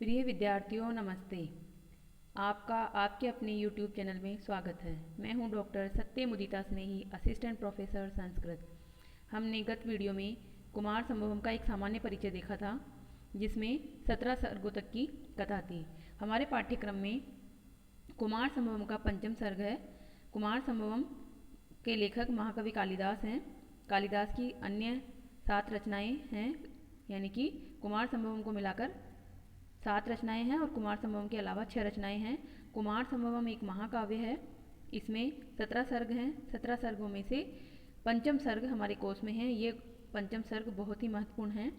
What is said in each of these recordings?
प्रिय विद्यार्थियों नमस्ते। आपका आपके अपने YouTube चैनल में स्वागत है। मैं हूं डॉक्टर सत्य मुदिता स्नेही, असिस्टेंट प्रोफेसर संस्कृत। हमने गत वीडियो में कुमार संभवम का एक सामान्य परिचय देखा था, जिसमें 17 सर्गों तक की कथा थी। हमारे पाठ्यक्रम में कुमार संभवम का पंचम सर्ग है। कुमार संभवम के लेखक महाकवि कालिदास हैं। कालिदास की अन्य 7 रचनाएं हैं, यानी कि कुमार संभवम को मिलाकर 7 रचनाएं हैं और कुमार संभवम के अलावा 6 रचनाएं हैं। कुमार संभवम एक महाकाव्य है। इसमें 17 सर्ग हैं। 17 सर्गों में से पंचम सर्ग हमारे कोर्स में है। ये पंचम सर्ग बहुत ही महत्वपूर्ण है।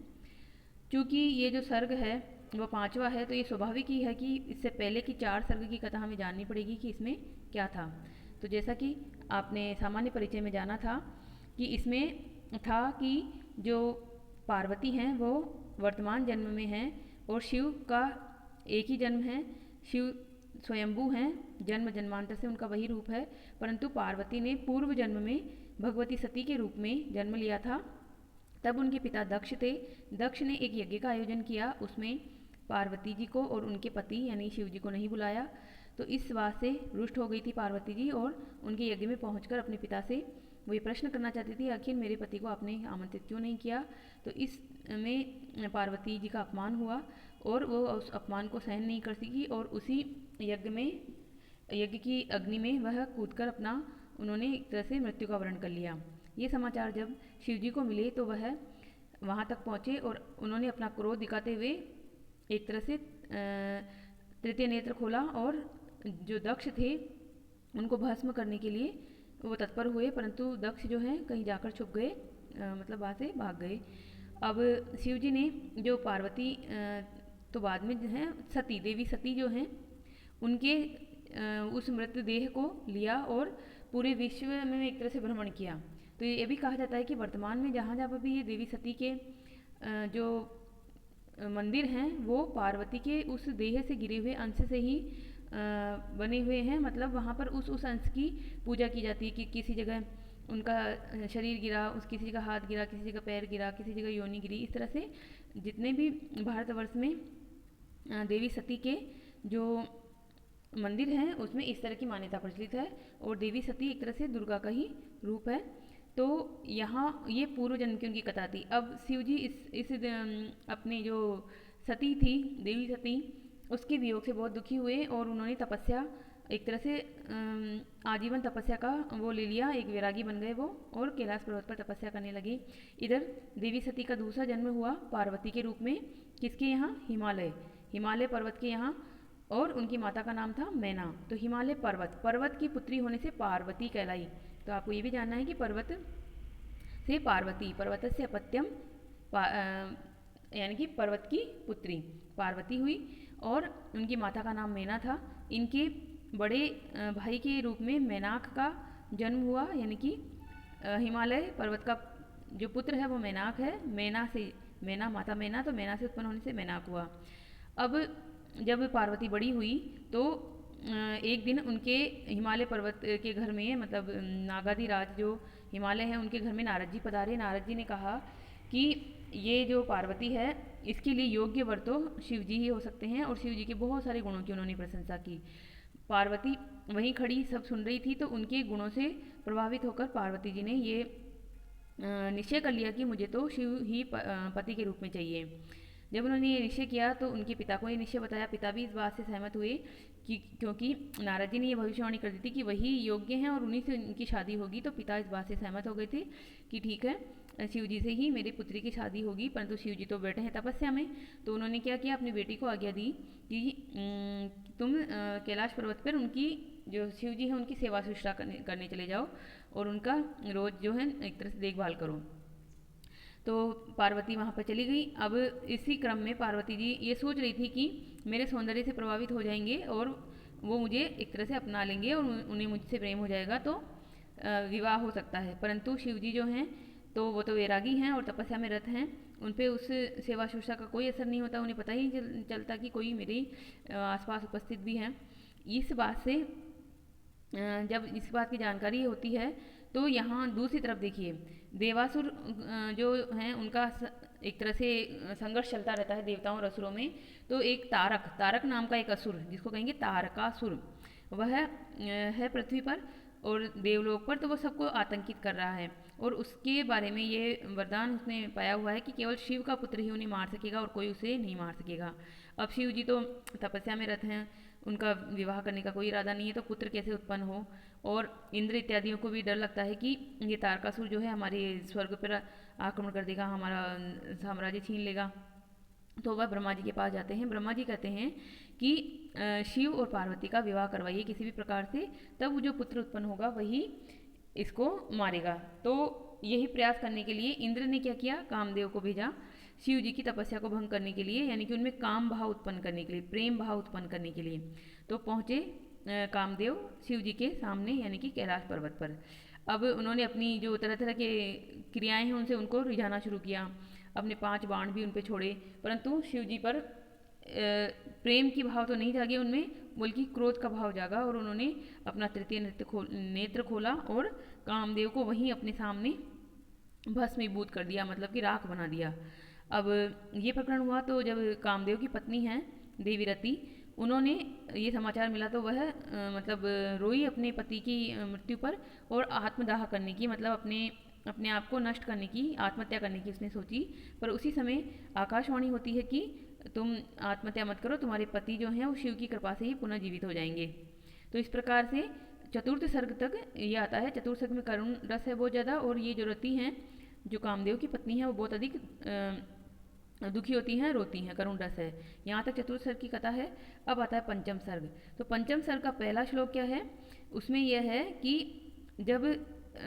चूँकि ये जो सर्ग है वह 5वां है, तो ये स्वाभाविक ही है कि इससे पहले की 4 सर्ग की कथा हमें जाननी पड़ेगी कि इसमें क्या था। तो जैसा कि आपने सामान्य परिचय में जाना था कि इसमें था कि जो पार्वती हैं वो वर्तमान जन्म में हैं और शिव का एक ही जन्म है। शिव स्वयंभू हैं, जन्म जन्मांतर से उनका वही रूप है, परंतु पार्वती ने पूर्व जन्म में भगवती सती के रूप में जन्म लिया था। तब उनके पिता दक्ष थे। दक्ष ने एक यज्ञ का आयोजन किया, उसमें पार्वती जी को और उनके पति यानी शिव जी को नहीं बुलाया। तो इस बात से रुष्ट हो गई थी पार्वती जी और उनके यज्ञ में पहुंचकर अपने पिता से वो ये प्रश्न करना चाहती थी, आखिर मेरे पति को आपने आमंत्रित क्यों नहीं किया। तो इसमें पार्वती जी का अपमान हुआ और वो उस अपमान को सहन नहीं कर सकी और उसी यज्ञ की अग्नि में वह कूदकर अपना उन्होंने एक तरह से मृत्यु का वरण कर लिया। ये समाचार जब शिव जी को मिले तो वह वहाँ तक पहुँचे और उन्होंने अपना क्रोध दिखाते हुए एक तरह से तृतीय नेत्र खोला और जो दक्ष थे उनको भस्म करने के लिए वो तत्पर हुए, परंतु दक्ष जो हैं कहीं जाकर छुप गए, मतलब वहाँ से भाग गए। अब शिव जी ने जो पार्वती तो बाद में जो हैं सती देवी सती जो हैं उनके उस मृत देह को लिया और पूरे विश्व में एक तरह से भ्रमण किया। तो ये भी कहा जाता है कि वर्तमान में जहाँ जहाँ पर भी ये देवी सती के जो मंदिर हैं वो पार्वती के उस देह से गिरे हुए अंश से ही बने हुए हैं। मतलब वहाँ पर उस अंश की पूजा की जाती है कि किसी जगह उनका शरीर गिरा, उस किसी का हाथ गिरा, किसी जगह पैर गिरा, किसी जगह योनि गिरी। इस तरह से जितने भी भारतवर्ष में देवी सती के जो मंदिर हैं उसमें इस तरह की मान्यता प्रचलित है और देवी सती एक तरह से दुर्गा का ही रूप है। तो यहाँ ये पूर्व जन्म की उनकी कथा थी। अब शिव जी इस अपनी जो सती थी देवी सती उसके वियोग से बहुत दुखी हुए और उन्होंने तपस्या एक तरह से आजीवन तपस्या का वो ले लिया, एक वैरागी बन गए वो और कैलाश पर्वत पर तपस्या करने लगे। इधर देवी सती का दूसरा जन्म हुआ पार्वती के रूप में, किसके यहाँ, हिमालय पर्वत के यहाँ, और उनकी माता का नाम था मैना। तो हिमालय पर्वत की पुत्री होने से पार्वती कहलाई। तो आपको ये भी जानना है कि पर्वत से पार्वती, पर्वत से अपत्यम यानी कि पर्वत की पुत्री पार्वती हुई और उनकी माता का नाम मैना था। इनके बड़े भाई के रूप में मैनाक का जन्म हुआ, यानी कि हिमालय पर्वत का जो पुत्र है वो मैनाक है। मैना माता मैना, तो मैना से उत्पन्न होने से मैनाक हुआ। अब जब पार्वती बड़ी हुई तो एक दिन उनके हिमालय पर्वत के घर में, मतलब नागाधिराज जो हिमालय है उनके घर में नारद जी पधारे। नारद जी ने कहा कि ये जो पार्वती है इसके लिए योग्य वर तो शिव जी ही हो सकते हैं, और शिव जी के बहुत सारे गुणों की उन्होंने प्रशंसा की। पार्वती वहीं खड़ी सब सुन रही थी, तो उनके गुणों से प्रभावित होकर पार्वती जी ने ये निश्चय कर लिया कि मुझे तो शिव ही पति के रूप में चाहिए। जब उन्होंने ये निश्चय किया तो उनके पिता को ये निश्चय बताया। पिता भी इस बात से सहमत हुए कि क्योंकि नारद जी ने ये भविष्यवाणी कर दी थी कि वही योग्य हैं और उन्हीं से उनकी शादी होगी। तो पिता इस बात से सहमत हो गए थे कि ठीक है, शिव जी से ही मेरी पुत्री की शादी होगी। परंतु शिव जी तो बैठे हैं तपस्या में, तो उन्होंने क्या किया, अपनी बेटी को आज्ञा दी कि तुम कैलाश पर्वत पर उनकी जो शिव जी हैं उनकी सेवा शुश्रूषा करने चले जाओ और उनका रोज़ जो है एक तरह से देखभाल करो। तो पार्वती वहाँ पर चली गई। अब इसी क्रम में पार्वती जी ये सोच रही थी कि मेरे सौंदर्य से प्रभावित हो जाएंगे और वो मुझे एक तरह से अपना लेंगे और उन्हें मुझसे प्रेम हो जाएगा, तो विवाह हो सकता है। परंतु शिव जी जो हैं तो वो तो वैरागी हैं और तपस्या में रत हैं, उन पर उस सेवा शुश्रूषा का कोई असर नहीं होता। उन्हें पता ही चलता कि कोई मेरे आसपास उपस्थित भी है। इस बात से जब इस बात की जानकारी होती है तो यहाँ दूसरी तरफ देखिए, देवासुर जो हैं उनका एक तरह से संघर्ष चलता रहता है देवताओं और असुरों में। तो एक तारक नाम का एक असुर, जिसको कहेंगे तारकासुर, वह है पृथ्वी पर और देवलोक पर, तो वो सबको आतंकित कर रहा है। और उसके बारे में ये वरदान उसने पाया हुआ है कि केवल शिव का पुत्र ही उन्हें मार सकेगा और कोई उसे नहीं मार सकेगा। अब शिव जी तो तपस्या में रत हैं, उनका विवाह करने का कोई इरादा नहीं है, तो पुत्र कैसे उत्पन्न हो। और इंद्र इत्यादियों को भी डर लगता है कि ये तारकासुर जो है हमारे स्वर्ग पर आक्रमण कर देगा, हमारा साम्राज्य छीन लेगा। तो वह ब्रह्मा जी के पास जाते हैं। ब्रह्मा जी कहते हैं कि शिव और पार्वती का विवाह करवाइए किसी भी प्रकार से, तब वो जो पुत्र उत्पन्न होगा वही इसको मारेगा। तो यही प्रयास करने के लिए इंद्र ने क्या किया, कामदेव को भेजा शिव जी की तपस्या को भंग करने के लिए, यानी कि उनमें काम भाव उत्पन्न करने के लिए, प्रेम भाव उत्पन्न करने के लिए। तो पहुँचे कामदेव शिव जी के सामने, यानी कि कैलाश पर्वत पर। अब उन्होंने अपनी जो तरह तरह के क्रियाएं हैं उनसे उनको रिझाना शुरू किया, अपने 5 बाण भी उन पर छोड़े, परंतु शिव जी पर प्रेम की भाव तो नहीं जागे उनमें, बल्कि क्रोध का भाव जागा। और उन्होंने अपना तृतीय नेत्र खोला और कामदेव को वहीं अपने सामने भस्मीभूत कर दिया, मतलब कि राख बना दिया। अब ये प्रकरण हुआ तो जब कामदेव की पत्नी हैं देवीरति, उन्होंने ये समाचार मिला तो वह मतलब रोई अपने पति की मृत्यु पर और आत्मदाह करने की, मतलब अपने आप को नष्ट करने की, आत्महत्या करने की उसने सोची। पर उसी समय आकाशवाणी होती है कि तुम आत्महत्या मत करो, तुम्हारे पति जो हैं वो शिव की कृपा से ही पुनः जीवित हो जाएंगे। तो इस प्रकार से चतुर्थ सर्ग तक ये आता है। चतुर्थ सर्ग में करुण रस है बहुत ज़्यादा, और ये जो रति हैं, जो कामदेव की पत्नी है, वो बहुत अधिक दुखी होती हैं, रोती हैं, करुण रस है। यहाँ तक चतुर्थ सर्ग की कथा है। अब आता है पंचम सर्ग। तो पंचम सर्ग का पहला श्लोक क्या है, उसमें यह है कि जब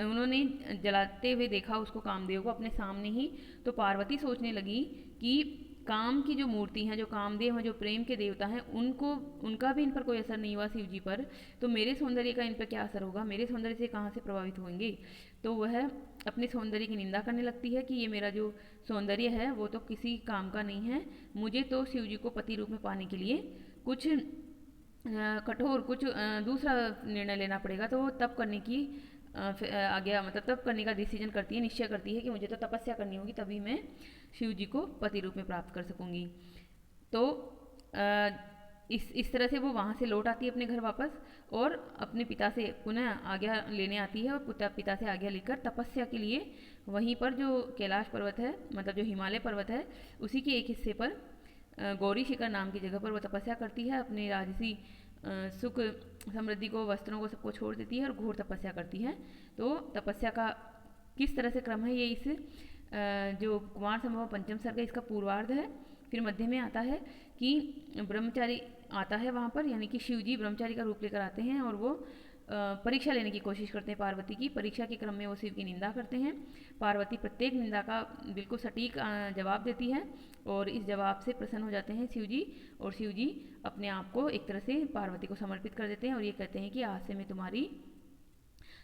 उन्होंने जलाते हुए देखा उसको, कामदेव को, अपने सामने ही, तो पार्वती सोचने लगी कि काम की जो मूर्ति हैं, जो कामदेव हैं, जो प्रेम के देवता हैं, उनका भी इन पर कोई असर नहीं हुआ शिव जी पर, तो मेरे सौंदर्य का इन पर क्या असर होगा, मेरे सौंदर्य से कहाँ से प्रभावित होंगे। तो वह अपने सौंदर्य की निंदा करने लगती है कि ये मेरा जो सौंदर्य है वो तो किसी काम का नहीं है, मुझे तो शिव जी को पति रूप में पाने के लिए कुछ कठोर, कुछ दूसरा निर्णय लेना पड़ेगा। तो वो तप करने की आज्ञा, मतलब तप करने का डिसीजन करती है, निश्चय करती है कि मुझे तो तपस्या करनी होगी, तभी मैं शिव जी को पति रूप में प्राप्त कर सकूंगी। तो इस तरह से वो वहाँ से लौट आती है अपने घर वापस, और अपने पिता से पुनः आज्ञा लेने आती है, और पिता से आज्ञा लेकर तपस्या के लिए वहीं पर जो कैलाश पर्वत है, मतलब जो हिमालय पर्वत है, उसी के एक हिस्से पर गौरी शिखर नाम की जगह पर वो तपस्या करती है। अपने राजसी सुख समृद्धि को, वस्त्रों को, सबको छोड़ देती है और घोर तपस्या करती है। तो तपस्या का किस तरह से क्रम है, ये इस जो कुमार संभव पंचम सर्ग है इसका पूर्वार्ध है। फिर मध्य में आता है कि ब्रह्मचारी आता है वहाँ पर, यानी कि शिव जी ब्रह्मचारी का रूप लेकर आते हैं और वो परीक्षा लेने की कोशिश करते हैं पार्वती की। परीक्षा के क्रम में वो शिव की निंदा करते हैं। पार्वती प्रत्येक निंदा का बिल्कुल सटीक जवाब देती है, और इस जवाब से प्रसन्न हो जाते हैं शिव जी, और शिव जी अपने आप को एक तरह से पार्वती को समर्पित कर देते हैं, और ये कहते हैं कि आज से मैं तुम्हारी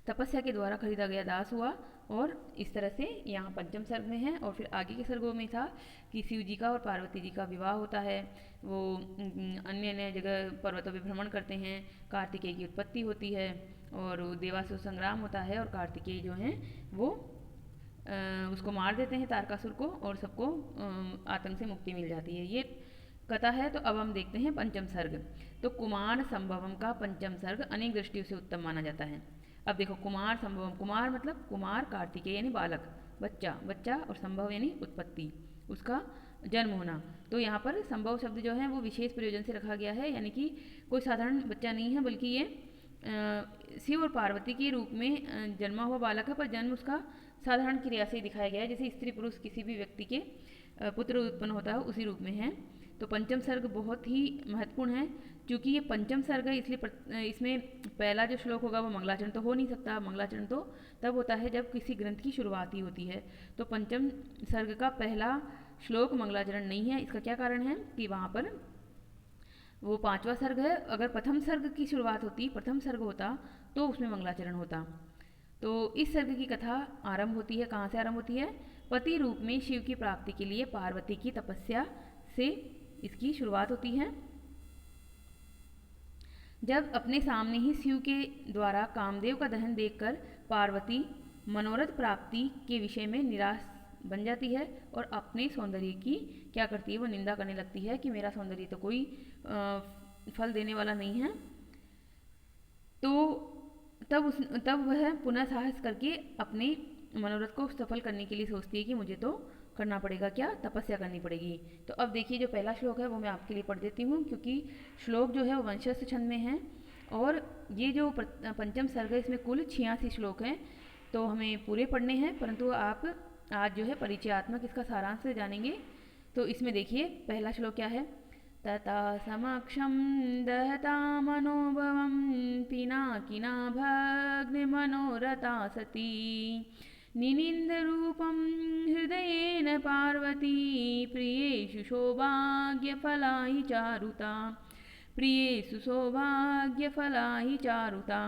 तपस्या के द्वारा खरीदा गया दास हुआ। और इस तरह से यहाँ पंचम सर्ग में है। और फिर आगे के सर्गों में था कि शिव जी का और पार्वती जी का विवाह होता है, वो अन्य अन्य जगह पर्वतों पर भ्रमण करते हैं, कार्तिकेय की उत्पत्ति होती है, और देवासुर संग्राम होता है, और कार्तिकेय जो हैं वो उसको मार देते हैं तारकासुर को, और सबको आतंक से मुक्ति मिल जाती है। ये कथा है। तो अब हम देखते हैं पंचम सर्ग। तो कुमार संभवम का पंचम सर्ग अनेक दृष्टियों से उत्तम माना जाता है। अब देखो, कुमार संभवम, कुमार मतलब कुमार कार्तिकेय यानी बालक, बच्चा, और संभव यानी उत्पत्ति, उसका जन्म होना। तो यहाँ पर संभव शब्द जो है वो विशेष प्रयोजन से रखा गया है, यानी कि कोई साधारण बच्चा नहीं है, बल्कि ये शिव और पार्वती के रूप में जन्मा हुआ बालक है, पर जन्म उसका साधारण क्रिया से दिखाया गया है, जैसे स्त्री पुरुष किसी भी व्यक्ति के पुत्र उत्पन्न होता है उसी रूप में है। तो पंचम सर्ग बहुत ही महत्वपूर्ण है, क्योंकि ये पंचम सर्ग है, इसलिए इसमें पहला जो श्लोक होगा वो मंगलाचरण तो हो नहीं सकता। मंगलाचरण तो तब होता है जब किसी ग्रंथ की शुरुआत ही होती है। तो पंचम सर्ग का पहला श्लोक मंगलाचरण नहीं है। इसका क्या कारण है कि वहाँ पर वो 5वां सर्ग है। अगर प्रथम सर्ग की शुरुआत होती, प्रथम सर्ग होता, तो उसमें मंगलाचरण होता। तो इस सर्ग की कथा आरंभ होती है, कहाँ से आरंभ होती है? पति रूप में शिव की प्राप्ति के लिए पार्वती की तपस्या से इसकी शुरुआत होती है। जब अपने सामने ही शिव के द्वारा कामदेव का दहन देखकर पार्वती मनोरथ प्राप्ति के विषय में बन जाती है और अपने सौंदर्य की क्या करती है, वो निंदा करने लगती है कि मेरा सौंदर्य तो कोई फल देने वाला नहीं है। तो तब वह पुनः साहस करके अपने मनोरथ को सफल करने के लिए सोचती है कि मुझे तो करना पड़ेगा, क्या, तपस्या करनी पड़ेगी। तो अब देखिए जो पहला श्लोक है वो मैं आपके लिए पढ़ देती हूँ, क्योंकि श्लोक जो है वो वंशस्थ छंद में है और ये जो पंचम सर्ग है इसमें कुल 86 श्लोक हैं, तो हमें पूरे पढ़ने हैं, परंतु आप आज जो है परिचयात्मक इसका सारांश जानेंगे। तो इसमें देखिए पहला श्लोक क्या है। तथा समक्षं दहता मनोभवं पिनाकिनाभग्निमनोरथा सती निनिन्दरूपं हृदयेन पार्वती प्रियेषु सौभाग्यफला हि चारुता, प्रियेषु सौभाग्यफला हि चारुता।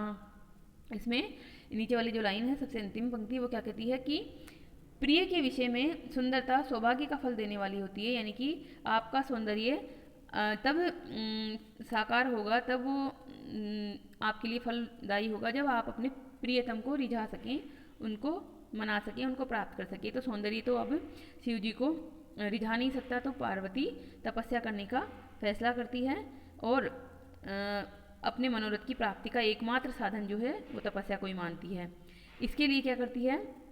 इसमें नीचे वाली जो लाइन है सबसे अंतिम पंक्ति वो क्या कहती है कि प्रिय के विषय में सुंदरता सौभाग्य का फल देने वाली होती है, यानी कि आपका सौंदर्य तब साकार होगा, तब वो आपके लिए फलदायी होगा जब आप अपने प्रियतम को रिझा सकें, उनको मना सकें, उनको प्राप्त कर सकें। तो सौंदर्य तो अब शिव जी को रिझा नहीं सकता, तो पार्वती तपस्या करने का फैसला करती है और अपने मनोरथ की प्राप्ति का एकमात्र साधन जो है वो तपस्या को ही मानती है। इसके लिए क्या करती है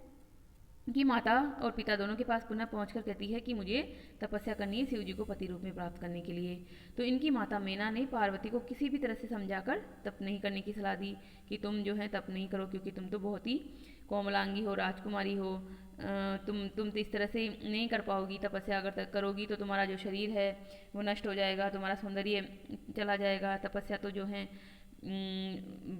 कि माता और पिता दोनों के पास पुनः पहुंचकर कहती है कि मुझे तपस्या करनी है शिव जी को पति रूप में प्राप्त करने के लिए। तो इनकी माता मेना ने पार्वती को किसी भी तरह से समझाकर तप नहीं करने की सलाह दी कि तुम जो है तप नहीं करो, क्योंकि तुम तो बहुत ही कोमलांगी हो, राजकुमारी हो, तुम तो इस तरह से नहीं कर पाओगी तपस्या। अगर करोगी तो तुम्हारा जो शरीर है वो नष्ट हो जाएगा, तुम्हारा सौंदर्य चला जाएगा। तपस्या तो जो है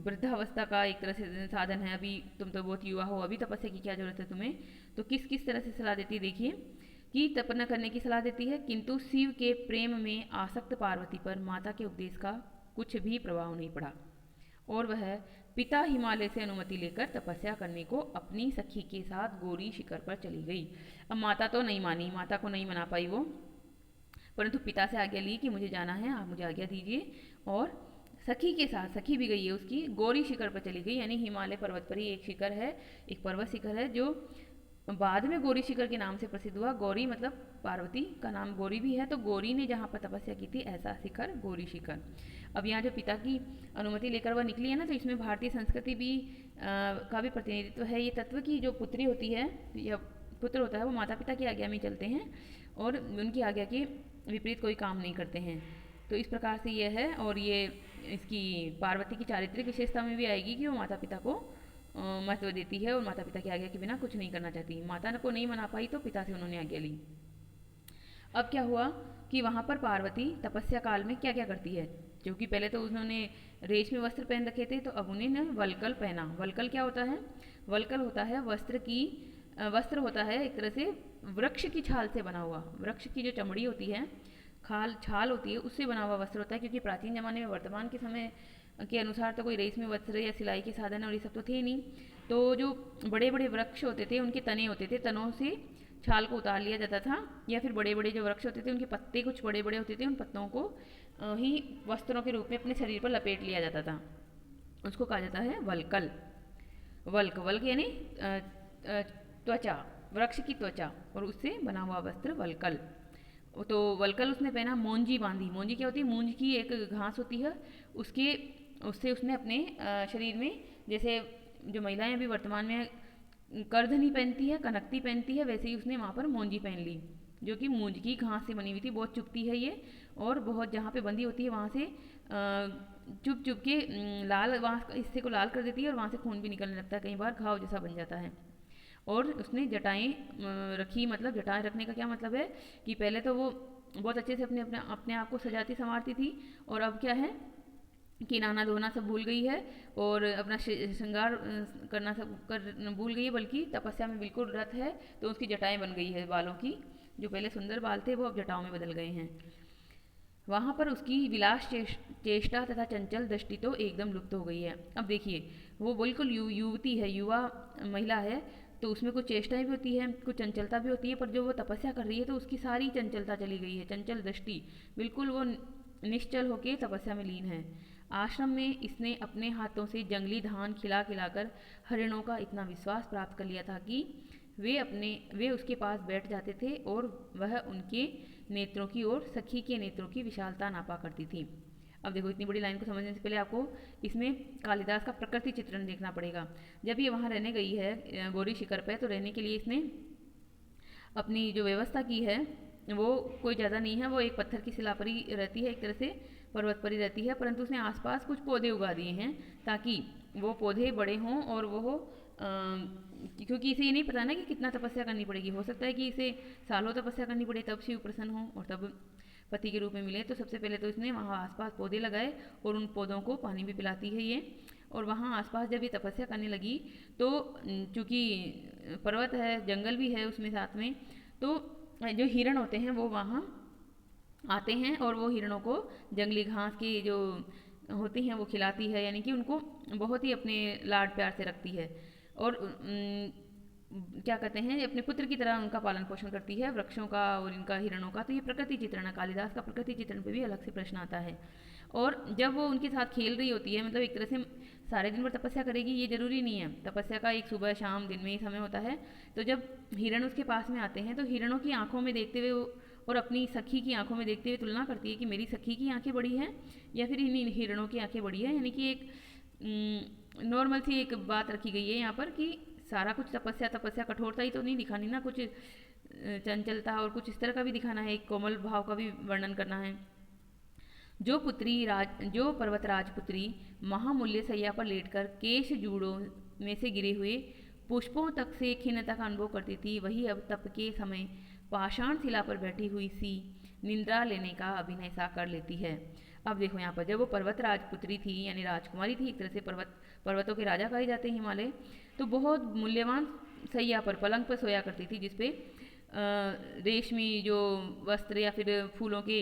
वृद्धावस्था का एक तरह से साधन है, अभी तुम तो बहुत युवा हो, अभी तपस्या की क्या जरूरत है तुम्हें। तो किस किस तरह से सलाह देती है देखिए कि तप न करने की सलाह देती है, किंतु शिव के प्रेम में आसक्त पार्वती पर माता के उपदेश का कुछ भी प्रभाव नहीं पड़ा और वह पिता हिमालय से अनुमति लेकर तपस्या करने को अपनी सखी के साथ गौरी शिखर पर चली गई। अब माता तो नहीं मानी, माता को नहीं मना पाई वो, परंतु पिता से आज्ञा ली कि मुझे जाना है, आप मुझे आज्ञा दीजिए। और सखी के साथ, सखी भी गई है उसकी, गौरी शिखर पर चली गई, यानी हिमालय पर्वत पर ही एक शिखर है, एक पर्वत शिखर है जो बाद में गौरी शिखर के नाम से प्रसिद्ध हुआ। गौरी मतलब पार्वती का नाम गौरी भी है, तो गौरी ने जहाँ पर तपस्या की थी ऐसा शिखर गौरी शिखर। अब यहाँ जो पिता की अनुमति लेकर वह निकली है ना, तो इसमें भारतीय संस्कृति भी का भी प्रतिनिधित्व है। ये तत्व की जो पुत्री होती है या पुत्र होता है वो माता पिता की आज्ञा में चलते हैं और उनकी आज्ञा के विपरीत कोई काम नहीं करते हैं। तो इस प्रकार से यह है, और ये इसकी पार्वती की चारित्रिक विशेषता में भी आएगी कि वो माता पिता को महत्व देती है और माता पिता की आज्ञा के बिना कुछ नहीं करना चाहती। माता को नहीं मना पाई तो पिता से उन्होंने आज्ञा ली। अब क्या हुआ कि वहाँ पर पार्वती तपस्या काल में क्या क्या करती है, क्योंकि पहले तो उन्होंने रेशमी वस्त्र पहन रखे थे, तो अब उन्हें वल्कल पहना। वल्कल क्या होता है? वल्कल होता है वस्त्र होता है एक तरह से वृक्ष की छाल से बना हुआ, वृक्ष की जो चमड़ी होती है, छाल होती है, उससे बना हुआ वस्त्र होता है। क्योंकि प्राचीन जमाने में वर्तमान के समय के अनुसार तो कोई रेशमी वस्त्र या सिलाई के साधन और ये सब तो थे नहीं, तो जो बड़े बड़े वृक्ष होते थे उनके तने होते थे, तनों से छाल को उतार लिया जाता था, या फिर बड़े बड़े जो वृक्ष होते थे उनके पत्ते कुछ बड़े बड़े होते थे, उन पत्तों को ही वस्त्रों के रूप में अपने शरीर पर लपेट लिया जाता था। उसको कहा जाता है वल्कल। वल्क यानी त्वचा, वृक्ष की त्वचा, और उससे बना हुआ वस्त्र वल्कल। तो वल्कल उसने पहना। मोंजी बांधी। मोंजी क्या होती है? मूंज की एक घास होती है, उससे उसने अपने शरीर में, जैसे जो महिलाएं अभी वर्तमान में करधनी पहनती है, कनकती पहनती है, वैसे ही उसने वहाँ पर मोंजी पहन ली, जो कि मूंज की घास से बनी हुई थी। बहुत चुभती है ये, और बहुत जहाँ पे बंधी होती है वहाँ से चुभ चुभ के लाल, वहाँ हिस्से को लाल कर देती है और वहाँ से खून भी निकलने लगता है, कई बार घाव जैसा बन जाता है। और उसने जटाएं रखी। मतलब जटाएं रखने का क्या मतलब है कि पहले तो वो बहुत अच्छे से अपने आप को सजाती संवारती थी, और अब क्या है कि नहाना धोना सब भूल गई है और अपना श्रृंगार करना सब भूल गई है, बल्कि तपस्या में बिल्कुल रत है। तो उसकी जटाएं बन गई है बालों की, जो पहले सुंदर बाल थे वो अब जटाओं में बदल गए हैं। वहाँ पर उसकी विलास चेष्टा तथा चंचल दृष्टि तो एकदम लुप्त हो गई है। अब देखिए वो बिल्कुल युवती है, युवा महिला है, तो उसमें कुछ चेष्टाएं भी होती है, कुछ चंचलता भी होती है, पर जो वो तपस्या कर रही है तो उसकी सारी चंचलता चली गई है, चंचल दृष्टि, बिल्कुल वो निश्चल होकर तपस्या में लीन है। आश्रम में इसने अपने हाथों से जंगली धान खिलाकर हरिणों का इतना विश्वास प्राप्त कर लिया था कि वे उसके पास बैठ जाते थे और वह उनके नेत्रों की ओर सखी के नेत्रों की विशालता नापा करती थी। अब देखो, इतनी बड़ी लाइन को समझने से पहले आपको इसमें कालिदास का प्रकृति चित्रण देखना पड़ेगा। जब ये वहाँ रहने गई है गौरी शिखर पे, तो रहने के लिए इसने अपनी जो व्यवस्था की है वो कोई ज़्यादा नहीं है। वो एक पत्थर की शिला पर ही रहती है, एक तरह से पर्वत पर ही रहती है, परंतु उसने आसपास कुछ पौधे उगा दिए हैं ताकि वो पौधे बड़े हों और वो क्योंकि इसे ये नहीं पता ना कि कितना तपस्या करनी पड़ेगी। हो सकता है कि इसे सालों तपस्या करनी पड़े तब शिव प्रसन्न हो और तब पति के रूप में मिले। तो सबसे पहले तो इसने वहाँ आसपास पौधे लगाए और उन पौधों को पानी भी पिलाती है ये। और वहाँ आसपास जब ये तपस्या करने लगी तो चूँकि पर्वत है, जंगल भी है उसमें साथ में, तो जो हिरण होते हैं वो वहाँ आते हैं और वो हिरणों को जंगली घास की जो होती हैं वो खिलाती है, यानी कि उनको बहुत ही अपने लाड प्यार से रखती है और क्या कहते हैं अपने पुत्र की तरह उनका पालन पोषण करती है, वृक्षों का और इनका हिरणों का। तो ये प्रकृति चित्रण है। कालिदास का प्रकृति चित्रण पे भी अलग से प्रश्न आता है। और जब वो उनके साथ खेल रही होती है, मतलब एक तरह से सारे दिन भर तपस्या करेगी ये जरूरी नहीं है, तपस्या का एक सुबह शाम दिन में ही समय होता है। तो जब हिरण उसके पास में आते हैं तो हिरणों की आंखों में देखते हुए और अपनी सखी की आंखों में देखते हुए तुलना करती है कि मेरी सखी की आंखें बड़ी हैं या फिर इन हिरणों की आंखें बड़ी है। यानी कि एक नॉर्मल सी एक बात रखी गई है यहाँ पर कि सारा कुछ तपस्या कठोरता ही तो नहीं दिखानी ना, कुछ चंचलता और कुछ इस तरह का भी दिखाना है, एक कोमल भाव का भी वर्णन करना है। जो पर्वतराज पुत्री महामूल्य सैया पर लेटकर केश जूड़ों में से गिरे हुए पुष्पों तक से खिन्नता का अनुभव करती थी, वही अब तप के समय पाषाण शिला पर बैठी हुई सी निंद्रा लेने का अभिनय सा कर लेती है। अब देखो यहाँ पर जब वो पर्वतराज पुत्री थी यानी राजकुमारी थी, एक तरह से पर्वतों के राजा कहे जाते हैं हिमालय, तो बहुत मूल्यवान सैया पर पलंग पर सोया करती थी जिसपे रेशमी जो वस्त्र या फिर फूलों के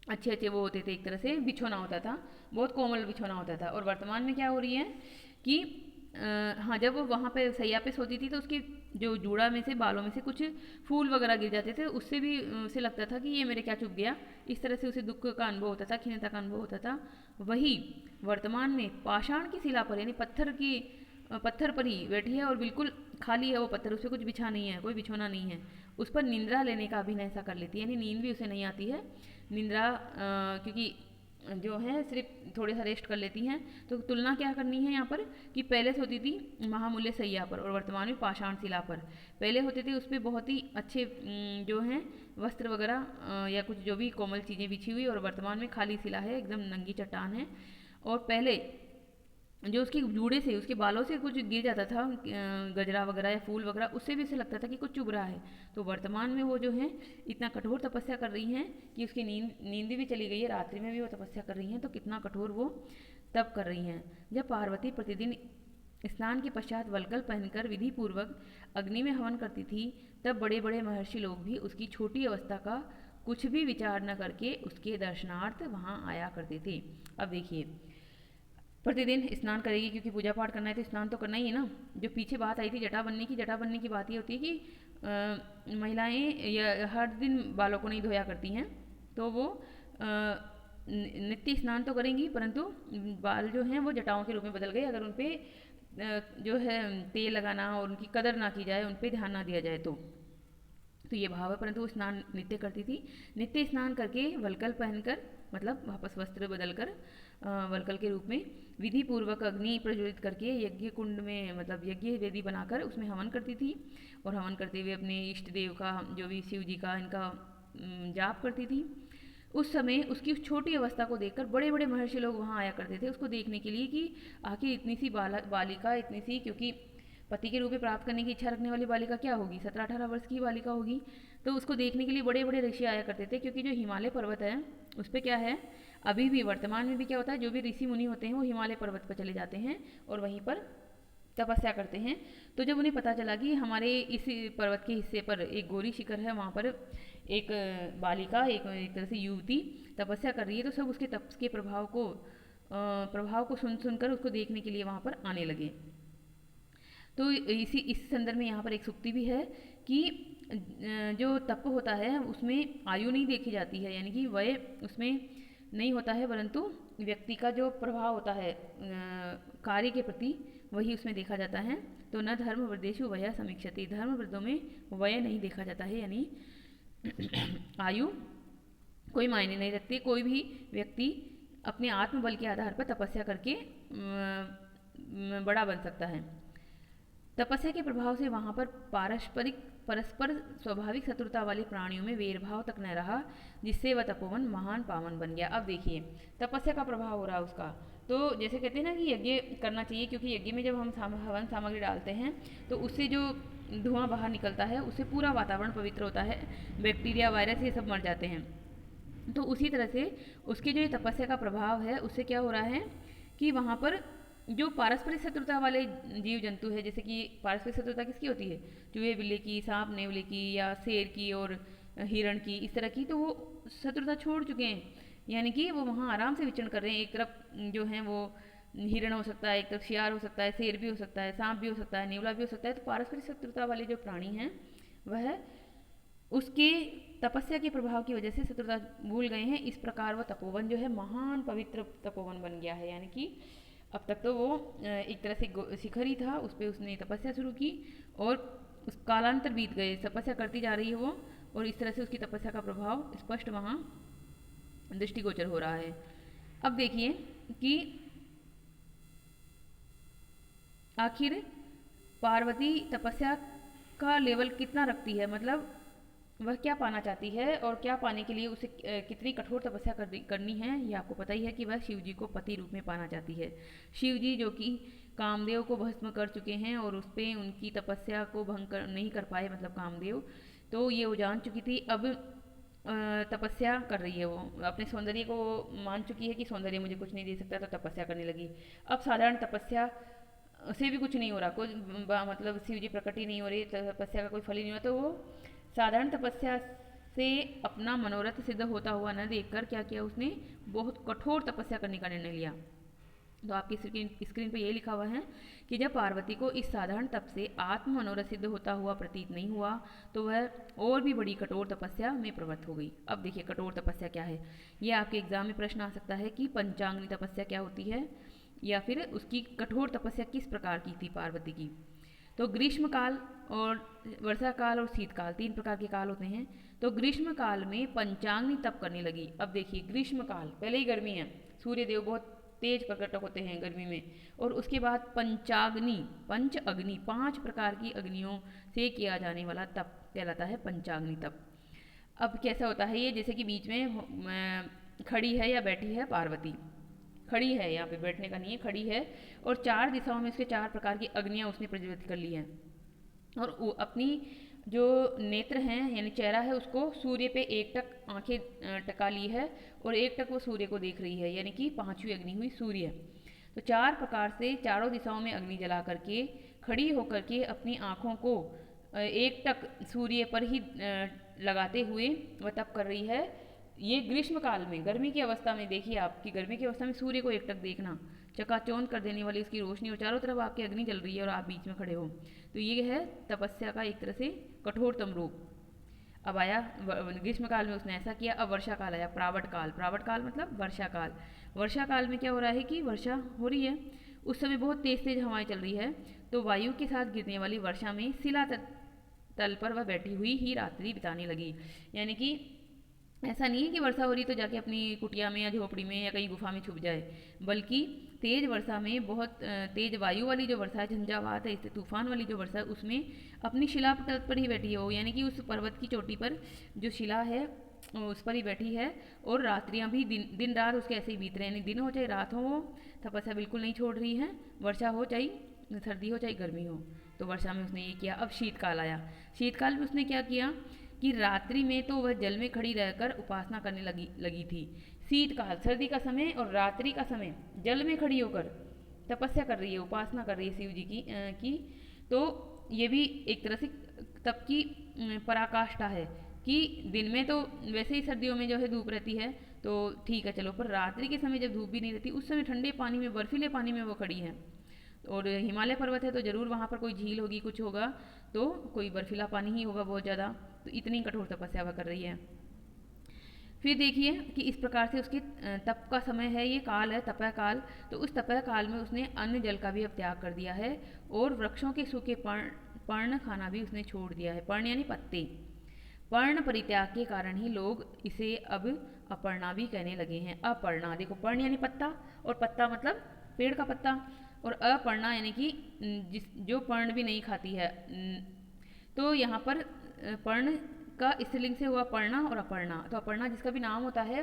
अच्छे अच्छे वो होते थे, एक तरह से बिछोना होता था, बहुत कोमल बिछोना होता था। और वर्तमान में क्या हो रही है कि हाँ, जब वो वहाँ पे सैया पे सोती थी तो उसके जो जूड़ा में से बालों में से कुछ फूल वगैरह गिर जाते थे, उससे भी उसे लगता था कि ये मेरे क्या चुभ गया, इस तरह से उसे दुख का अनुभव होता था, खिन्नता का अनुभव होता था। वही वर्तमान में पाषाण की शिला पर यानी पत्थर पर ही बैठी है और बिल्कुल खाली है वो पत्थर, उस पर कुछ बिछा नहीं है, कोई बिछोना नहीं है, उस पर निंद्रा लेने का अभिनय ऐसा कर लेती है, यानी नींद भी उसे नहीं आती है। निंद्रा क्योंकि जो है सिर्फ थोड़े सा रेस्ट कर लेती हैं। तो तुलना क्या करनी है यहाँ पर कि पहले सोती थी महामूल्य सैया पर और वर्तमान में पाषाण शिला पर। पहले होते थे उस पर बहुत ही अच्छे जो हैं वस्त्र वगैरह या कुछ जो भी कोमल चीज़ें बिछी हुई, और वर्तमान में खाली शिला है, एकदम नंगी चट्टान है। और पहले जो उसके जूड़े से उसके बालों से कुछ गिर जाता था गजरा वगैरह या फूल वगैरह, उससे भी उसे लगता था कि कुछ चुभ रहा है। तो वर्तमान में वो जो है इतना कठोर तपस्या कर रही हैं कि उसकी नींद भी चली गई है, रात्रि में भी वो तपस्या कर रही हैं, तो कितना कठोर वो तप कर रही हैं। जब पार्वती प्रतिदिन स्नान के पश्चात वल्कल पहनकर विधि पूर्वक अग्नि में हवन करती थी, तब बड़े बड़े महर्षि लोग भी उसकी छोटी अवस्था का कुछ भी विचार न करके उसके दर्शनार्थ वहाँ आया करते थे। अब देखिए, प्रतिदिन स्नान करेगी क्योंकि पूजा पाठ करना है तो स्नान तो करना ही है ना। जो पीछे बात आई थी जटा बनने की बात ये होती है कि महिलाएं हर दिन बालों को नहीं धोया करती हैं, तो वो नित्य स्नान तो करेंगी परंतु बाल जो हैं वो जटाओं के रूप में बदल गए अगर उन पर जो है तेल लगाना और उनकी कदर ना की जाए, उन पर ध्यान ना दिया जाए तो ये भाव है। परंतु वो स्नान नित्य करती थी। नित्य स्नान करके वल्कल पहनकर मतलब वापस वस्त्र बदलकर वल्कल के रूप में विधि पूर्वक अग्नि प्रज्वलित करके यज्ञ कुंड में मतलब यज्ञ वेदी बनाकर उसमें हवन करती थी और हवन करते हुए अपने इष्ट देव का जो भी शिव जी का इनका जाप करती थी। उस समय उसकी उस छोटी अवस्था को देखकर बड़े बड़े महर्षि लोग वहाँ आया करते थे उसको देखने के लिए कि आखिर इतनी सी बालिका इतनी सी, क्योंकि पति के रूप में प्राप्त करने की इच्छा रखने वाली बालिका क्या होगी, 17-18 वर्ष की बालिका होगी। तो उसको देखने के लिए बड़े बड़े ऋषि आया करते थे, क्योंकि जो हिमालय पर्वत है उस पर क्या है, अभी भी वर्तमान में भी क्या होता है, जो भी ऋषि मुनि होते हैं वो हिमालय पर्वत पर चले जाते हैं और वहीं पर तपस्या करते हैं। तो जब उन्हें पता चला कि हमारे इस पर्वत के हिस्से पर एक गौरी शिखर है, वहाँ पर एक बालिका एक तरह से युवती तपस्या कर रही है, तो सब उसके तप के प्रभाव को सुनकर उसको देखने के लिए वहाँ पर आने लगे। तो इस संदर्भ में यहाँ पर एक सूक्ति भी है कि जो तप होता है उसमें आयु नहीं देखी जाती है, यानी कि वय उसमें नहीं होता है, परंतु व्यक्ति का जो प्रभाव होता है कार्य के प्रति वही उसमें देखा जाता है। तो न धर्म वृद्धेषु वयः समीक्षति, धर्म वृद्धों में वय नहीं देखा जाता है, यानी आयु कोई मायने नहीं रखती। कोई भी व्यक्ति अपने आत्मबल के आधार पर तपस्या करके बड़ा बन सकता है। तपस्या के प्रभाव से वहाँ पर परस्पर स्वाभाविक शत्रुता वाले प्राणियों में वेरभाव तक न रहा, जिससे वह तपोवन महान पावन बन गया। अब देखिए तपस्या का प्रभाव हो रहा है उसका। तो जैसे कहते हैं ना कि यज्ञ करना चाहिए, क्योंकि यज्ञ में जब हम हवन सामग्री डालते हैं तो उससे जो धुआं बाहर निकलता है उससे पूरा वातावरण पवित्र होता है, बैक्टीरिया वायरस ये सब मर जाते हैं। तो उसी तरह से उसके जो ये तपस्या का प्रभाव है उससे क्या हो रहा है कि वहाँ पर जो पारस्परिक शत्रुता वाले जीव जंतु है, जैसे कि पारस्परिक शत्रुता किसकी होती है, चूहे बिल्ली की, सांप नेवले की, या शेर की और हिरण की, इस तरह की, तो वो शत्रुता छोड़ चुके हैं, यानी कि वो वहाँ आराम से विचरण कर रहे हैं। एक तरफ जो है वो हिरण हो सकता है, एक तरफ शियार हो सकता है, शेर भी हो सकता है, सांप भी हो सकता है, नेवला भी हो सकता है। तो पारस्परिक शत्रुता वाले जो प्राणी हैं वह उसके तपस्या के प्रभाव की वजह से शत्रुता भूल गए हैं। इस प्रकार वह तपोवन जो है महान पवित्र तपोवन बन गया है, यानी कि अब तक तो वो एक तरह से शिखर ही था, उस पर उसने तपस्या शुरू की और उस कालांतर बीत गए, तपस्या करती जा रही है वो, और इस तरह से उसकी तपस्या का प्रभाव स्पष्ट वहाँ दृष्टिगोचर हो रहा है। अब देखिए कि आखिर पार्वती तपस्या का लेवल कितना रखती है, मतलब वह क्या पाना चाहती है और क्या पाने के लिए उसे कितनी कठोर तपस्या करनी है। ये आपको पता ही है कि वह शिव जी को पति रूप में पाना चाहती है। शिव जी जो कि कामदेव को भस्म कर चुके हैं और उस पर उनकी तपस्या को भंग नहीं कर पाए, मतलब कामदेव, तो ये वो जान चुकी थी। अब तपस्या कर रही है, वो अपने सौंदर्य को मान चुकी है कि सौंदर्य मुझे कुछ नहीं दे सकता, तो तपस्या करने लगी। अब साधारण तपस्या से भी कुछ नहीं हो रहा, कुछ मतलब शिव जी प्रकट ही नहीं हो रही, तपस्या का कोई फल ही नहीं हुआ, तो वो साधारण तपस्या से अपना मनोरथ सिद्ध होता हुआ न देखकर क्या किया उसने, बहुत कठोर तपस्या करने का निर्णय लिया। तो आपकी स्क्रीन पे ये लिखा हुआ है कि जब पार्वती को इस साधारण तप से आत्म मनोरथ सिद्ध होता हुआ प्रतीत नहीं हुआ तो वह और भी बड़ी कठोर तपस्या में प्रवृत्त हो गई। अब देखिए कठोर तपस्या क्या है, ये आपके एग्जाम में प्रश्न आ सकता है कि पंचांगनी तपस्या क्या होती है, या फिर उसकी कठोर तपस्या किस प्रकार की थी पार्वती की। तो ग्रीष्म काल और वर्षा काल और शीतकाल, 3 प्रकार के काल होते हैं। तो ग्रीष्म काल में पंचांगनी तप करने लगी। अब देखिए ग्रीष्म काल, पहले ही गर्मी है, सूर्य देव बहुत तेज प्रकट होते हैं गर्मी में, और उसके बाद पंचाग्नि, पंच अग्नि, 5 प्रकार की अग्नियों से किया जाने वाला तप कहलाता है पंचाग्नि तप। अब कैसा होता है ये, जैसे कि बीच में खड़ी है या बैठी है पार्वती, खड़ी है, यहाँ पे बैठने का नहीं है, खड़ी है, और 4 दिशाओं में उसके 4 प्रकार की अग्नियाँ उसने प्रज्वलित कर ली हैं, और वो अपनी जो नेत्र हैं यानी चेहरा है उसको सूर्य पे एकटक आंखें टका ली है, और एकटक वो सूर्य को देख रही है, यानी कि 5वीं अग्नि हुई सूर्य। तो 4 प्रकार से चारों दिशाओं में अग्नि जला करके खड़ी होकर के अपनी आँखों को एकटक सूर्य पर ही लगाते हुए वह तप कर रही है। ये ग्रीष्म काल में, गर्मी की अवस्था में देखिए आपकी गर्मी की अवस्था में सूर्य को एकटक देखना, चकाचौंध कर देने वाली उसकी रोशनी, और चारों तरफ आपकी अग्नि जल रही है और आप बीच में खड़े हो, तो ये है तपस्या का एक तरह से कठोरतम रूप। अब आया ग्रीष्म काल में उसने ऐसा किया। अब वर्षा काल आया, प्रावट काल, प्रावट काल मतलब वर्षा काल। वर्षा काल में क्या हो रहा है कि वर्षा हो रही है, उस समय बहुत तेज तेज हवाएं चल रही है, तो वायु के साथ गिरने वाली वर्षा में शिला तल पर वह बैठी हुई ही रात्रि बिताने लगी। यानी कि ऐसा नहीं है कि वर्षा हो रही तो जाके अपनी कुटिया में या झोपड़ी में या कहीं गुफा में छुप जाए, बल्कि तेज वर्षा में, बहुत तेज वायु वाली जो वर्षा है, झंझावात है, इससे तूफान वाली जो वर्षा है, उसमें अपनी शिला पर ही बैठी हो, यानी कि उस पर्वत की चोटी पर जो शिला है उस पर ही बैठी है, और रात्रियाँ भी दिन रात उसके ऐसे ही बीत रहे हैं, यानी दिन हो चाहे रात हो, वो तपस्या बिल्कुल नहीं छोड़ रही है, वर्षा हो चाहे सर्दी हो चाहे गर्मी हो। तो वर्षा में उसने ये किया। अब शीतकाल आया, शीतकाल में उसने क्या किया कि रात्रि में तो वह जल में खड़ी रहकर उपासना करने लगी थी। शीतकाल सर्दी का समय और रात्रि का समय जल में खड़ी होकर तपस्या कर रही है, उपासना कर रही है शिव जी की। तो ये भी एक तरह से तप की पराकाष्ठा है कि दिन में तो वैसे ही सर्दियों में जो है धूप रहती है तो ठीक है चलो, पर रात्रि के समय जब धूप भी नहीं रहती उस समय ठंडे पानी में, बर्फीले पानी में वो खड़ी है, और हिमालय पर्वत है तो ज़रूर वहाँ पर कोई झील होगी, कुछ होगा, तो कोई बर्फीला पानी ही होगा बहुत ज़्यादा, तो इतनी कठोर तपस्या वह कर रही है। फिर देखिए कि इस प्रकार से उसके तप का समय है, ये काल है तपह काल। तो उस तपह काल में उसने अन्न जल का भी अब त्याग कर दिया है और वृक्षों के सूखे पर्ण खाना भी उसने छोड़ दिया है। पर्ण यानी पत्ते। पर्ण परित्याग के कारण ही लोग इसे अब अपर्णा भी कहने लगे हैं। अपर्णा, देखो पर्ण यानी पत्ता और पत्ता मतलब पेड़ का पत्ता, और अपर्णा यानी कि जिस जो पर्ण भी नहीं खाती है। तो यहाँ पर पर्ण का स्त्रीलिंग से हुआ पर्णा और अपर्णा। तो अपर्णा जिसका भी नाम होता है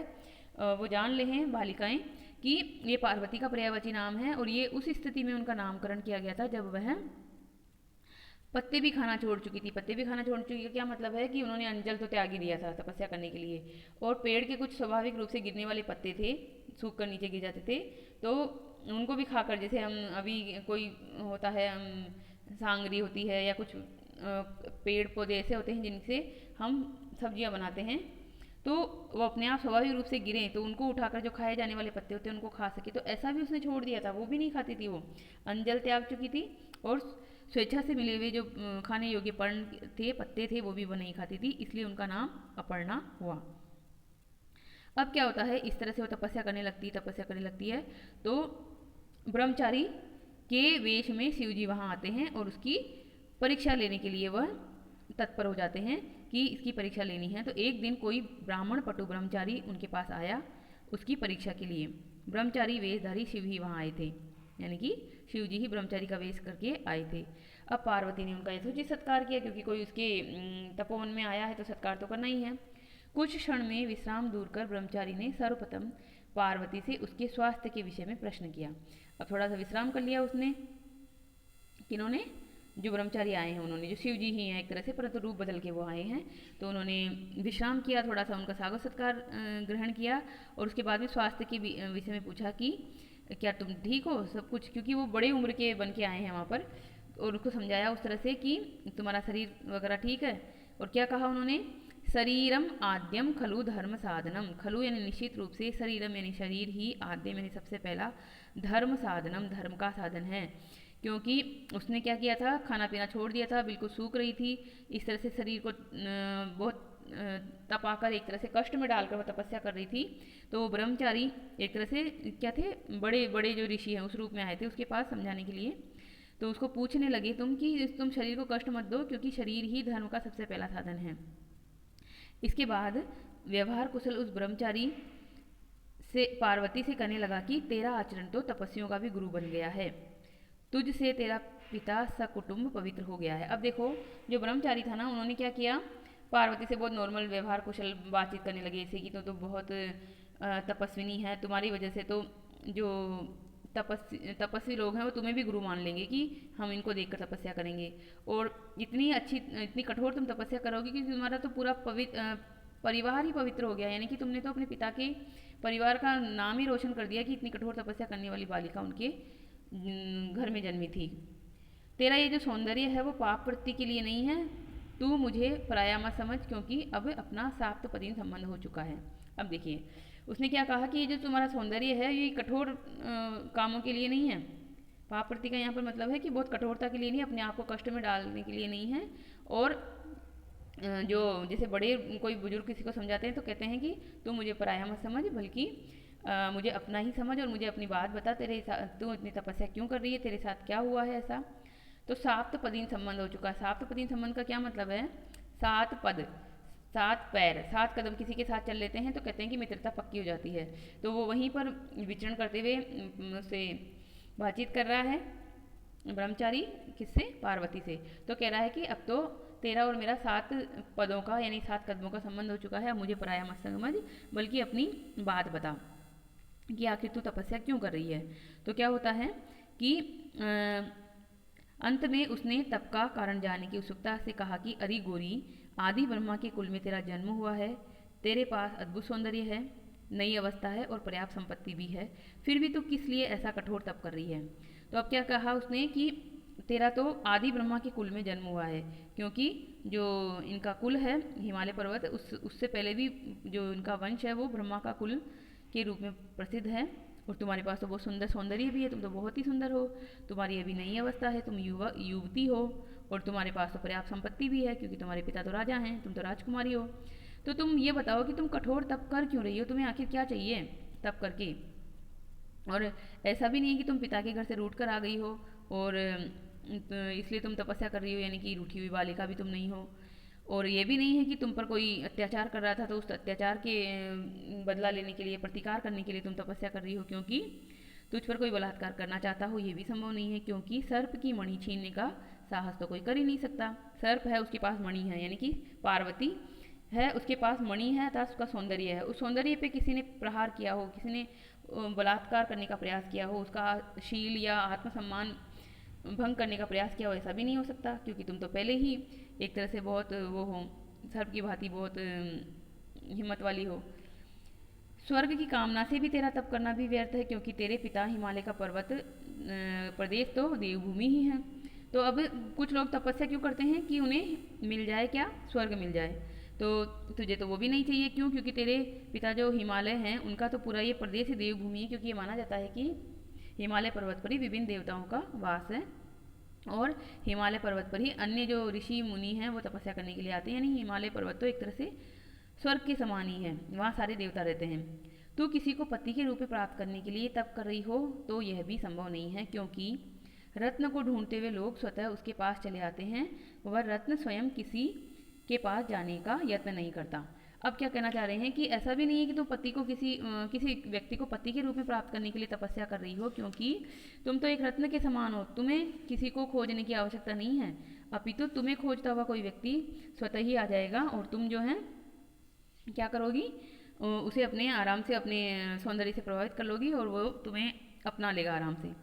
वो जान ले हैं बालिकाएं कि ये पार्वती का पर्यायवाची नाम है, और ये उस स्थिति में उनका नामकरण किया गया था जब वह पत्ते भी खाना छोड़ चुकी थी। पत्ते भी खाना छोड़ चुकी का क्या मतलब है कि उन्होंने अंजल तो त्याग ही दिया था तपस्या करने के लिए, और पेड़ के कुछ स्वाभाविक रूप से गिरने वाले पत्ते थे, सूख कर नीचे गिर जाते थे, तो उनको भी खाकर, जैसे हम अभी कोई होता है सांगरी होती है या कुछ पेड़ पौधे ऐसे होते हैं जिनसे हम सब्जियां बनाते हैं, तो वो अपने आप स्वाभाविक रूप से गिरें तो उनको उठाकर जो खाए जाने वाले पत्ते होते हैं उनको खा सके। तो ऐसा भी उसने छोड़ दिया था, वो भी नहीं खाती थी, वो अंजल त्याग चुकी थी, और स्वेच्छा से मिले हुए जो खाने योग्य पर्ण थे, पत्ते थे, वो भी वो नहीं खाती थी, इसलिए उनका नाम अपर्णा हुआ। अब क्या होता है, इस तरह से वो तपस्या करने लगती है, तो ब्रह्मचारी के वेश में शिवजी वहाँ आते हैं और उसकी परीक्षा लेने के लिए वह तत्पर हो जाते हैं कि इसकी परीक्षा लेनी है। तो एक दिन कोई ब्राह्मण पटु ब्रह्मचारी उनके पास आया उसकी परीक्षा के लिए। ब्रह्मचारी वेशधारी शिव ही वहाँ आए थे, यानी कि शिव जी ही ब्रह्मचारी का वेश करके आए थे। अब पार्वती ने उनका यथोचित सत्कार किया, क्योंकि कोई उसके तपोवन में आया है तो सत्कार तो करना ही है। कुछ क्षण में विश्राम दूर कर ब्रह्मचारी ने सर्वप्रथम पार्वती से उसके स्वास्थ्य के विषय में प्रश्न किया। अब थोड़ा सा विश्राम कर लिया उसने, किन्होंने, जो ब्रह्मचारी आए हैं उन्होंने, जो शिव जी ही हैं एक तरह से, परंतु रूप बदल के वो आए हैं, तो उन्होंने विश्राम किया, थोड़ा सा उनका स्वागत सत्कार ग्रहण किया, और उसके बाद में स्वास्थ्य के विषय में पूछा कि क्या तुम ठीक हो सब कुछ, क्योंकि वो बड़े उम्र के बन के आए हैं वहाँ पर, और उसको समझाया उस तरह से कि तुम्हारा शरीर वगैरह ठीक है। और क्या कहा उन्होंने, शरीरम आद्यम खलु धर्म साधनम। खलु यानी निश्चित रूप से, शरीरम यानी शरीर ही, आद्यम यानी सबसे पहला, धर्म साधनम धर्म का साधन है। क्योंकि उसने क्या किया था, खाना पीना छोड़ दिया था, बिल्कुल सूख रही थी, इस तरह से शरीर को बहुत तपाकर एक तरह से कष्ट में डालकर वह तपस्या कर रही थी। तो वो ब्रह्मचारी एक तरह से क्या थे, बड़े बड़े जो ऋषि हैं उस रूप में आए थे उसके पास समझाने के लिए। तो उसको पूछने लगे तुम कि तुम शरीर को कष्ट मत दो, क्योंकि शरीर ही धर्म का सबसे पहला साधन है। इसके बाद व्यवहार कुशल उस ब्रह्मचारी से पार्वती से कहने लगा कि तेरा आचरण तो तपस्वियों का भी गुरु बन गया है, तुझसे तेरा पिता सकुटुम्ब पवित्र हो गया है। अब देखो जो ब्रह्मचारी था ना, उन्होंने क्या किया, पार्वती से बहुत नॉर्मल व्यवहार कुशल बातचीत करने लगे, जैसे कि तो बहुत तपस्विनी है, तुम्हारी वजह से तो जो तपस्वी लोग हैं वो तुम्हें भी गुरु मान लेंगे कि हम इनको देखकर तपस्या करेंगे, और इतनी अच्छी इतनी कठोर तुम तपस्या करोगे कि तुम्हारा तो पूरा परिवार ही पवित्र हो गया, यानी कि तुमने तो अपने पिता के परिवार का नाम ही रोशन कर दिया कि इतनी कठोर तपस्या करने वाली बालिका उनके घर में जन्मी थी। तेरा ये जो सौंदर्य है वो पाप वृत्ति के लिए नहीं है, तू मुझे पराया मत समझ, क्योंकि अब अपना साप्तपदीन संबंध हो चुका है। अब देखिए उसने क्या कहा कि ये जो तुम्हारा सौंदर्य है ये कठोर कामों के लिए नहीं है। पाप वृत्ति का यहाँ पर मतलब है कि बहुत कठोरता के लिए नहीं, अपने आप को कष्ट में डालने के लिए नहीं है। और जो जैसे बड़े कोई बुजुर्ग किसी को समझाते हैं तो कहते हैं कि तू मुझे पराया मत समझ, बल्कि मुझे अपना ही समझ और मुझे अपनी बात बता, तेरे तू इतनी तपस्या क्यों कर रही है, तेरे साथ क्या हुआ है ऐसा। तो साप्तपदीन संबंध हो चुका है। साप्तपदीन संबंध का क्या मतलब है, 7 पद, 7 पैर, 7 कदम किसी के साथ चल लेते हैं तो कहते हैं कि मित्रता पक्की हो जाती है। तो वो वहीं पर विचरण करते हुए उससे बातचीत कर रहा है ब्रह्मचारी, किससे, पार्वती से। तो कह रहा है कि अब तो तेरा और मेरा 7 पदों का यानी 7 कदमों का संबंध हो चुका है, अब मुझे पराया मत समझ, बल्कि अपनी बात बता कि आखिर तू तपस्या क्यों कर रही है। तो क्या होता है कि अंत में उसने तप का कारण जानने की उत्सुकता से कहा कि अरे गोरी, आदि ब्रह्मा के कुल में तेरा जन्म हुआ है, तेरे पास अद्भुत सौंदर्य है, नई अवस्था है और पर्याप्त संपत्ति भी है, फिर भी तू किस लिए ऐसा कठोर तप कर रही है। तो अब क्या कहा उसने कि तेरा तो आदि ब्रह्मा के कुल में जन्म हुआ है, क्योंकि जो इनका कुल है हिमालय पर्वत, उससे पहले भी जो इनका वंश है वो ब्रह्मा का कुल के रूप में प्रसिद्ध है। और तुम्हारे पास तो बहुत सुंदर सौंदर्य भी है, तुम तो बहुत ही सुंदर हो, तुम्हारी अभी नई अवस्था है, तुम युवती हो, और तुम्हारे पास तो पर्याप्त संपत्ति भी है, क्योंकि तुम्हारे पिता तो राजा हैं, तुम तो राजकुमारी हो। तो तुम ये बताओ कि तुम कठोर तप कर क्यों रही हो, तुम्हें आखिर क्या चाहिए तप करके। और ऐसा भी नहीं है कि तुम पिता के घर से रूठ कर आ गई हो और इसलिए तुम तपस्या कर रही हो, यानी कि रूठी हुई बालिका भी तुम नहीं हो। और ये भी नहीं है कि तुम पर कोई अत्याचार कर रहा था तो उस अत्याचार के बदला लेने के लिए, प्रतिकार करने के लिए तुम तपस्या कर रही हो, क्योंकि तुझ पर कोई बलात्कार करना चाहता हो, ये भी संभव नहीं है, क्योंकि सर्प की मणि छीनने का साहस तो कोई कर ही नहीं सकता। सर्प है, उसके पास मणि है, यानी कि पार्वती है, उसके पास मणि है अर्थात उसका सौंदर्य है। उस सौंदर्य पे किसी ने प्रहार किया हो, किसी ने बलात्कार करने का प्रयास किया हो, उसका शील या आत्मसम्मान भंग करने का प्रयास किया हो, ऐसा भी नहीं हो सकता, क्योंकि तुम तो पहले ही एक तरह से बहुत वो हो, सर्प की भांति बहुत हिम्मत वाली हो। स्वर्ग की कामना से भी तेरा तप करना भी व्यर्थ है, क्योंकि तेरे पिता हिमालय का पर्वत प्रदेश तो देवभूमि ही है। तो अब कुछ लोग तपस्या क्यों करते हैं कि उन्हें मिल जाए क्या, स्वर्ग मिल जाए। तो तुझे तो वो भी नहीं चाहिए, क्यों, क्योंकि तेरे पिता जो हिमालय हैं उनका तो पूरा ये प्रदेश ही देवभूमि है, क्योंकि ये माना जाता है कि हिमालय पर्वत पर ही विभिन्न देवताओं का वास है और हिमालय पर्वत पर ही अन्य जो ऋषि मुनि हैं वो तपस्या करने के लिए आते हैं। यानी हिमालय पर्वत तो एक तरह से स्वर्ग के समान ही है, वहाँ सारे देवता रहते हैं। तू किसी को पति के रूप में प्राप्त करने के लिए तप कर रही हो तो यह भी संभव नहीं है, क्योंकि रत्न को ढूंढते हुए लोग स्वतः उसके पास चले आते हैं, वह रत्न स्वयं किसी के पास जाने का यत्न नहीं करता। अब क्या कहना चाह रहे हैं कि ऐसा भी नहीं है कि तुम पति को किसी व्यक्ति को पति के रूप में प्राप्त करने के लिए तपस्या कर रही हो, क्योंकि तुम तो एक रत्न के समान हो, तुम्हें किसी को खोजने की आवश्यकता नहीं है, अपितु तुम्हें खोजता हुआ कोई व्यक्ति स्वतः ही आ जाएगा और तुम जो है क्या करोगी, उसे अपने आराम से अपने सौंदर्य से प्रभावित कर लोगी और वो तुम्हें अपना लेगा आराम से।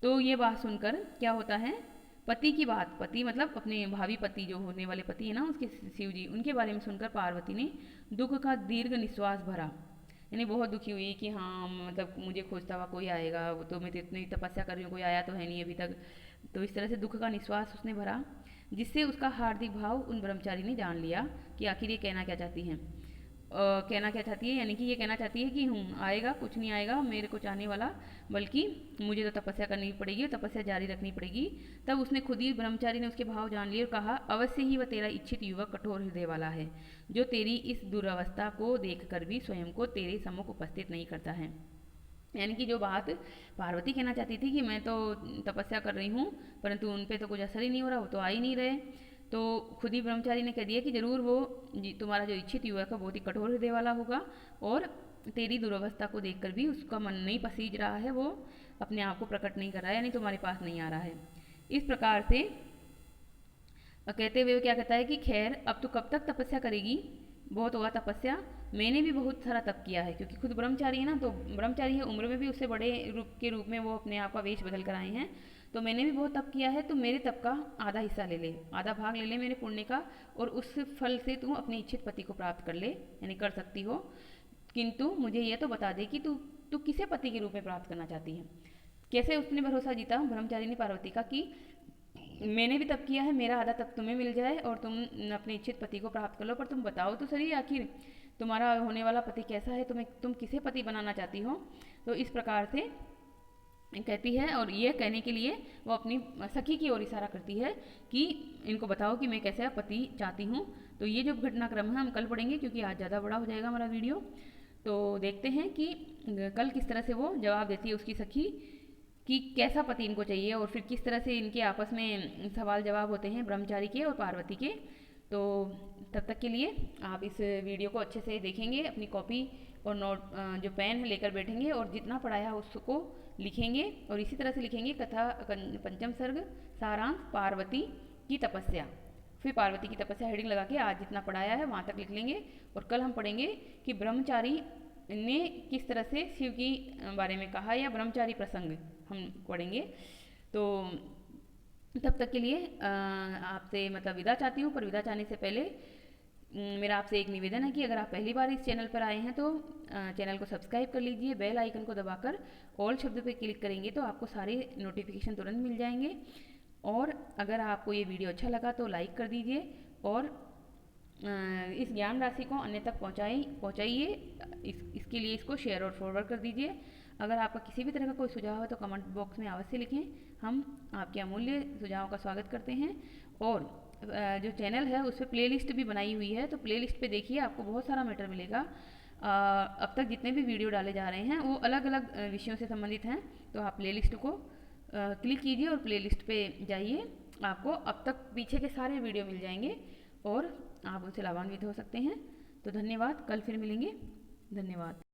तो ये बात सुनकर क्या होता है, पति की बात, पति मतलब अपने भावी पति जो होने वाले पति है ना उसके शिव जी, उनके बारे में सुनकर पार्वती ने दुख का दीर्घ निश्वास भरा, यानी बहुत दुखी हुई कि हाँ मतलब मुझे खोजता हुआ कोई आएगा, वो तो मैं तो इतनी तपस्या कर रही हूँ, कोई आया तो है नहीं अभी तक। तो इस तरह से दुख का निश्वास उसने भरा, जिससे उसका हार्दिक भाव उन ब्रह्मचारी ने जान लिया कि आखिर ये कहना क्या चाहती हैं। कहना क्या चाहती है, यानी कि ये कहना चाहती है कि आएगा, कुछ नहीं आएगा मेरे को चाहने वाला, बल्कि मुझे तो तपस्या करनी पड़ेगी और तपस्या जारी रखनी पड़ेगी। तब उसने खुद ही, ब्रह्मचारी ने उसके भाव जान लिए और कहा, अवश्य ही वह तेरा इच्छित युवक कठोर हृदय वाला है, जो तेरी इस दुरावस्था को देखकर भी स्वयं को तेरे सम्मुख उपस्थित नहीं करता है। यानी कि जो बात पार्वती कहना चाहती थी कि मैं तो तपस्या कर रही हूँ परंतु उन पर तो कुछ असर ही नहीं हो रहा, वो तो आ ही नहीं रहे, तो खुद ही ब्रह्मचारी ने कह दिया कि जरूर वो तुम्हारा जो इच्छित युवक है बहुत ही कठोर हृदय वाला होगा और तेरी दुर्वस्था को देखकर भी उसका मन नहीं पसीज रहा है, वो अपने आप को प्रकट नहीं कर रहा है, यानी तुम्हारे पास नहीं आ रहा है। इस प्रकार से कहते हुए वो क्या कहता है कि खैर अब तू कब तक तपस्या करेगी, बहुत हुआ तपस्या, मैंने भी बहुत सारा तप किया है, क्योंकि खुद ब्रह्मचारी है ना, तो ब्रह्मचारी है, उम्र में भी उससे बड़े रूप में वो अपने आप का वेश बदल कर आए हैं, तो मैंने भी बहुत तप किया है, तो मेरे तप का आधा हिस्सा ले ले, आधा भाग ले ले मेरे पुण्य का, और उस फल से तू अपने इच्छित पति को प्राप्त कर ले, यानी कर सकती हो, किंतु मुझे यह तो बता दे कि तू किसे पति के रूप में प्राप्त करना चाहती है। कैसे उसने भरोसा जीता ब्रह्मचारी ने पार्वती का कि मैंने भी तप किया है, मेरा आधा तप तुम्हें मिल जाए और तुम अपने इच्छित पति को प्राप्त कर लो, पर तुम बताओ तो सही आखिर तुम्हारा होने वाला पति कैसा है, तुम किसे पति बनाना चाहती हो। तो इस प्रकार से कहती है, और ये कहने के लिए वो अपनी सखी की ओर इशारा करती है कि इनको बताओ कि मैं कैसा पति चाहती हूँ। तो ये जो घटनाक्रम है हम कल पढ़ेंगे, क्योंकि आज ज़्यादा बड़ा हो जाएगा हमारा वीडियो। तो देखते हैं कि कल किस तरह से वो जवाब देती है उसकी सखी कि कैसा पति इनको चाहिए, और फिर किस तरह से इनके आपस में सवाल जवाब होते हैं ब्रह्मचारी के और पार्वती के। तो तब तक के लिए आप इस वीडियो को अच्छे से देखेंगे, अपनी कॉपी और नोट जो पेन है लेकर बैठेंगे और जितना पढ़ाया उसको लिखेंगे, और इसी तरह से लिखेंगे कथा पंचम सर्ग सारांश पार्वती की तपस्या, फिर पार्वती की तपस्या हेडिंग लगा के आज जितना पढ़ाया है वहाँ तक लिख लेंगे। और कल हम पढ़ेंगे कि ब्रह्मचारी ने किस तरह से शिव की बारे में कहा, या ब्रह्मचारी प्रसंग हम पढ़ेंगे। तो तब तक के लिए आपसे मतलब विदा चाहती हूँ, पर विदा चाहने से पहले मेरा आपसे एक निवेदन है कि अगर आप पहली बार इस चैनल पर आए हैं तो चैनल को सब्सक्राइब कर लीजिए, बेल आइकन को दबाकर ऑल शब्द पर क्लिक करेंगे तो आपको सारे नोटिफिकेशन तुरंत मिल जाएंगे। और अगर आपको ये वीडियो अच्छा लगा तो लाइक कर दीजिए और इस ज्ञान राशि को अन्य तक पहुँचाइए, इसके लिए इसको शेयर और फॉरवर्ड कर दीजिए। अगर आपका किसी भी तरह का कोई सुझाव है तो कमेंट बॉक्स में अवश्य लिखें, हम आपके अमूल्य सुझावों का स्वागत करते हैं। और जो चैनल है उस पर प्लेलिस्ट भी बनाई हुई है, तो प्लेलिस्ट पे देखिए आपको बहुत सारा मैटर मिलेगा। अब तक जितने भी वीडियो डाले जा रहे हैं वो अलग अलग विषयों से संबंधित हैं, तो आप प्लेलिस्ट को क्लिक कीजिए और प्लेलिस्ट पे जाइए, आपको अब तक पीछे के सारे वीडियो मिल जाएंगे और आप उनसे लाभान्वित हो सकते हैं। तो धन्यवाद, कल फिर मिलेंगे। धन्यवाद।